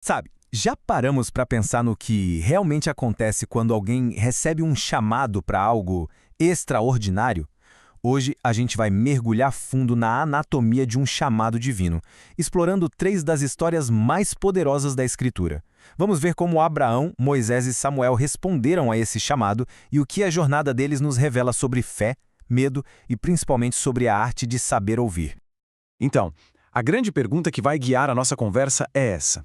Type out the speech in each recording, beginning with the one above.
Sabe, já paramos para pensar no que realmente acontece quando alguém recebe um chamado para algo extraordinário? Hoje a gente vai mergulhar fundo na anatomia de um chamado divino, explorando três das histórias mais poderosas da Escritura. Vamos ver como Abraão, Moisés e Samuel responderam a esse chamado e o que a jornada deles nos revela sobre fé, medo e principalmente sobre a arte de saber ouvir. Então, a grande pergunta que vai guiar a nossa conversa é essa: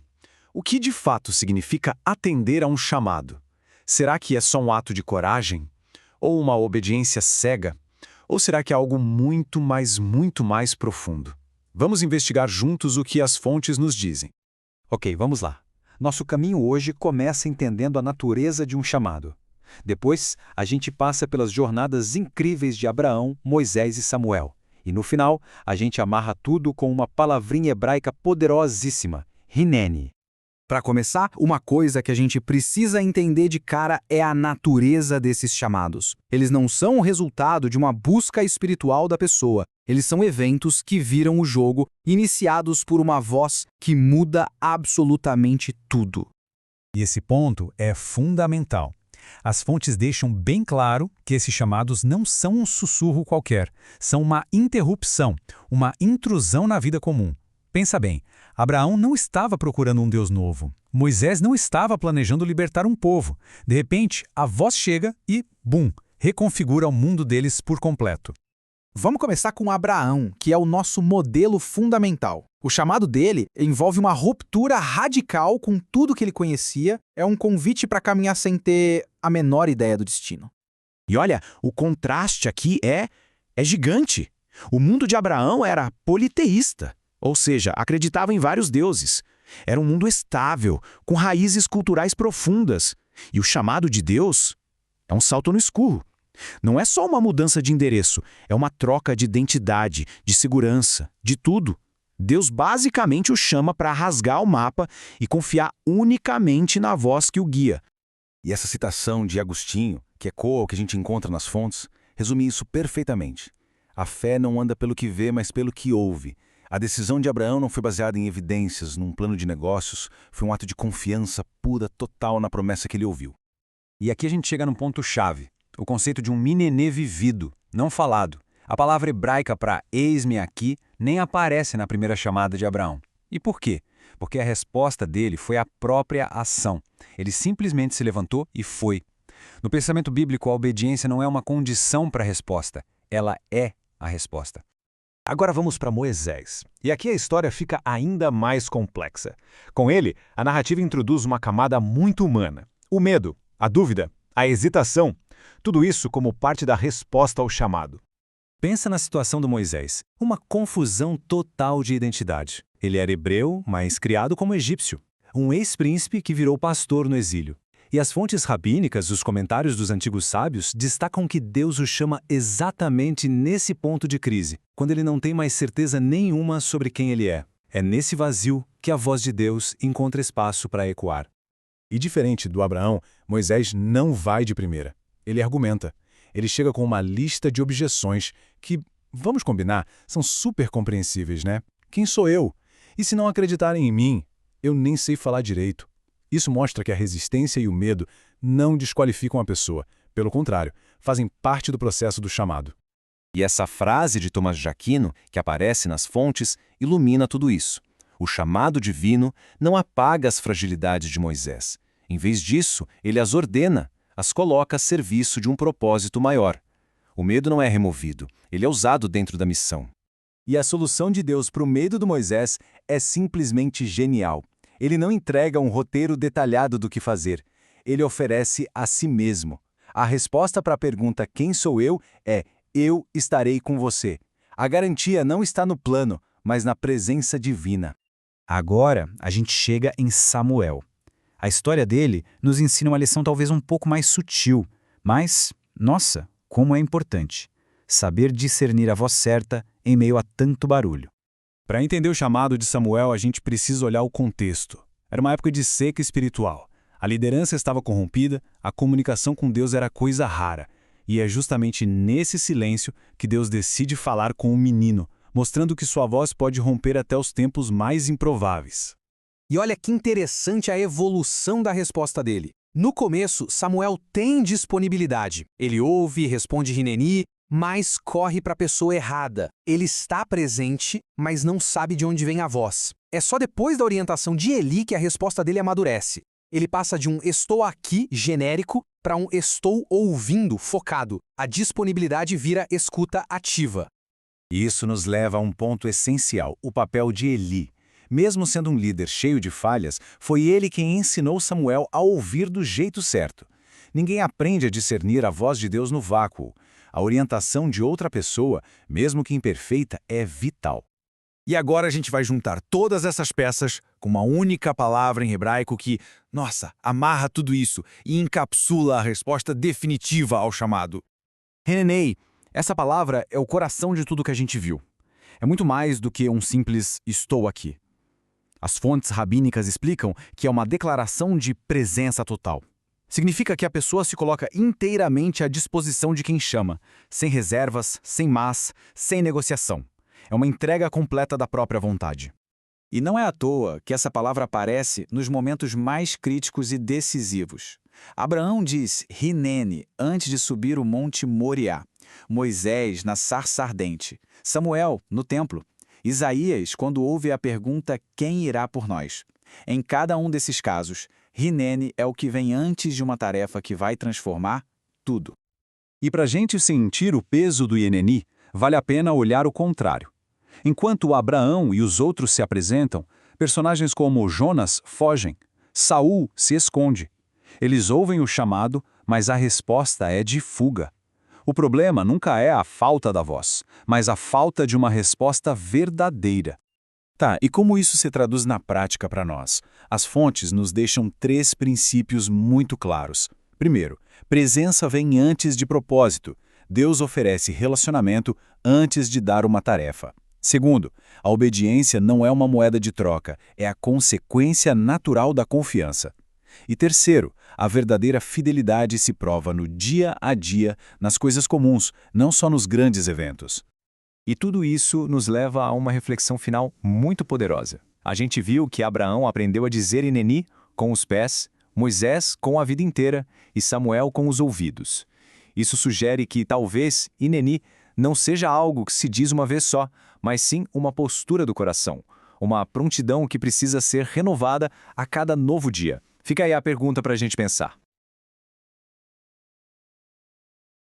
o que de fato significa atender a um chamado? Será que é só um ato de coragem? Ou uma obediência cega? Ou será que é algo muito mais profundo? Vamos investigar juntos o que as fontes nos dizem. Ok, vamos lá. Nosso caminho hoje começa entendendo a natureza de um chamado. Depois, a gente passa pelas jornadas incríveis de Abraão, Moisés e Samuel. E no final, a gente amarra tudo com uma palavrinha hebraica poderosíssima, Hineni. Para começar, uma coisa que a gente precisa entender de cara é a natureza desses chamados. Eles não são o resultado de uma busca espiritual da pessoa. Eles são eventos que viram o jogo, iniciados por uma voz que muda absolutamente tudo. E esse ponto é fundamental. As fontes deixam bem claro que esses chamados não são um sussurro qualquer, são uma interrupção, uma intrusão na vida comum. Pensa bem, Abraão não estava procurando um Deus novo. Moisés não estava planejando libertar um povo. De repente, a voz chega e, bum, reconfigura o mundo deles por completo. Vamos começar com Abraão, que é o nosso modelo fundamental. O chamado dele envolve uma ruptura radical com tudo que ele conhecia, é um convite para caminhar sem ter a menor ideia do destino. E olha, o contraste aqui é gigante. O mundo de Abraão era politeísta, ou seja, acreditava em vários deuses. Era um mundo estável, com raízes culturais profundas. E o chamado de Deus é um salto no escuro. Não é só uma mudança de endereço, é uma troca de identidade, de segurança, de tudo. Deus basicamente o chama para rasgar o mapa e confiar unicamente na voz que o guia. E essa citação de Agostinho, que ecoa o que a gente encontra nas fontes, resume isso perfeitamente. A fé não anda pelo que vê, mas pelo que ouve. A decisão de Abraão não foi baseada em evidências, num plano de negócios, foi um ato de confiança pura, total na promessa que ele ouviu. E aqui a gente chega num ponto-chave, o conceito de um minenê vivido, não falado. A palavra hebraica para eis-me aqui nem aparece na primeira chamada de Abraão. E por quê? Porque a resposta dele foi a própria ação. Ele simplesmente se levantou e foi. No pensamento bíblico, a obediência não é uma condição para a resposta, ela é a resposta. Agora vamos para Moisés. E aqui a história fica ainda mais complexa. Com ele, a narrativa introduz uma camada muito humana. O medo, a dúvida, a hesitação, tudo isso como parte da resposta ao chamado. Pensa na situação do Moisés, uma confusão total de identidade. Ele era hebreu, mas criado como egípcio. Um ex-príncipe que virou pastor no exílio. E as fontes rabínicas, os comentários dos antigos sábios, destacam que Deus o chama exatamente nesse ponto de crise, quando ele não tem mais certeza nenhuma sobre quem ele é. É nesse vazio que a voz de Deus encontra espaço para ecoar. E diferente do Abraão, Moisés não vai de primeira. Ele argumenta. Ele chega com uma lista de objeções que, vamos combinar, são super compreensíveis, né? Quem sou eu? E se não acreditarem em mim, eu nem sei falar direito. Isso mostra que a resistência e o medo não desqualificam a pessoa. Pelo contrário, fazem parte do processo do chamado. E essa frase de Tomás de Aquino, que aparece nas fontes, ilumina tudo isso. O chamado divino não apaga as fragilidades de Moisés. Em vez disso, ele as ordena, as coloca a serviço de um propósito maior. O medo não é removido, ele é usado dentro da missão. E a solução de Deus para o medo do Moisés é simplesmente genial. Ele não entrega um roteiro detalhado do que fazer. Ele oferece a si mesmo. A resposta para a pergunta quem sou eu é eu estarei com você. A garantia não está no plano, mas na presença divina. Agora, a gente chega em Samuel. A história dele nos ensina uma lição talvez um pouco mais sutil, mas, nossa, como é importante. Saber discernir a voz certa em meio a tanto barulho. Para entender o chamado de Samuel, a gente precisa olhar o contexto. Era uma época de seca espiritual. A liderança estava corrompida, a comunicação com Deus era coisa rara. E é justamente nesse silêncio que Deus decide falar com o menino, mostrando que sua voz pode romper até os tempos mais improváveis. E olha que interessante a evolução da resposta dele. No começo, Samuel tem disponibilidade. Ele ouve e responde Hineni, mas corre para a pessoa errada. Ele está presente, mas não sabe de onde vem a voz. É só depois da orientação de Eli que a resposta dele amadurece. Ele passa de um estou aqui genérico para um estou ouvindo focado. A disponibilidade vira escuta ativa. Isso nos leva a um ponto essencial, o papel de Eli. Mesmo sendo um líder cheio de falhas, foi ele quem ensinou Samuel a ouvir do jeito certo. Ninguém aprende a discernir a voz de Deus no vácuo. A orientação de outra pessoa, mesmo que imperfeita, é vital. E agora a gente vai juntar todas essas peças com uma única palavra em hebraico que, nossa, amarra tudo isso e encapsula a resposta definitiva ao chamado. Hineni, essa palavra é o coração de tudo que a gente viu. É muito mais do que um simples estou aqui. As fontes rabínicas explicam que é uma declaração de presença total. Significa que a pessoa se coloca inteiramente à disposição de quem chama, sem reservas, sem mas, sem negociação. É uma entrega completa da própria vontade. E não é à toa que essa palavra aparece nos momentos mais críticos e decisivos. Abraão diz Hineni antes de subir o monte Moriá, Moisés na sarça ardente, Samuel no templo, Isaías quando ouve a pergunta quem irá por nós. Em cada um desses casos, Hineni é o que vem antes de uma tarefa que vai transformar tudo. E para a gente sentir o peso do Hineni, vale a pena olhar o contrário. Enquanto Abraão e os outros se apresentam, personagens como Jonas fogem, Saul se esconde. Eles ouvem o chamado, mas a resposta é de fuga. O problema nunca é a falta da voz, mas a falta de uma resposta verdadeira. Tá, e como isso se traduz na prática para nós? As fontes nos deixam 3 princípios muito claros. Primeiro, presença vem antes de propósito. Deus oferece relacionamento antes de dar uma tarefa. Segundo, a obediência não é uma moeda de troca, é a consequência natural da confiança. E terceiro, a verdadeira fidelidade se prova no dia a dia, nas coisas comuns, não só nos grandes eventos. E tudo isso nos leva a uma reflexão final muito poderosa. A gente viu que Abraão aprendeu a dizer Hineni com os pés, Moisés com a vida inteira e Samuel com os ouvidos. Isso sugere que talvez Hineni não seja algo que se diz uma vez só, mas sim uma postura do coração, uma prontidão que precisa ser renovada a cada novo dia. Fica aí a pergunta para a gente pensar.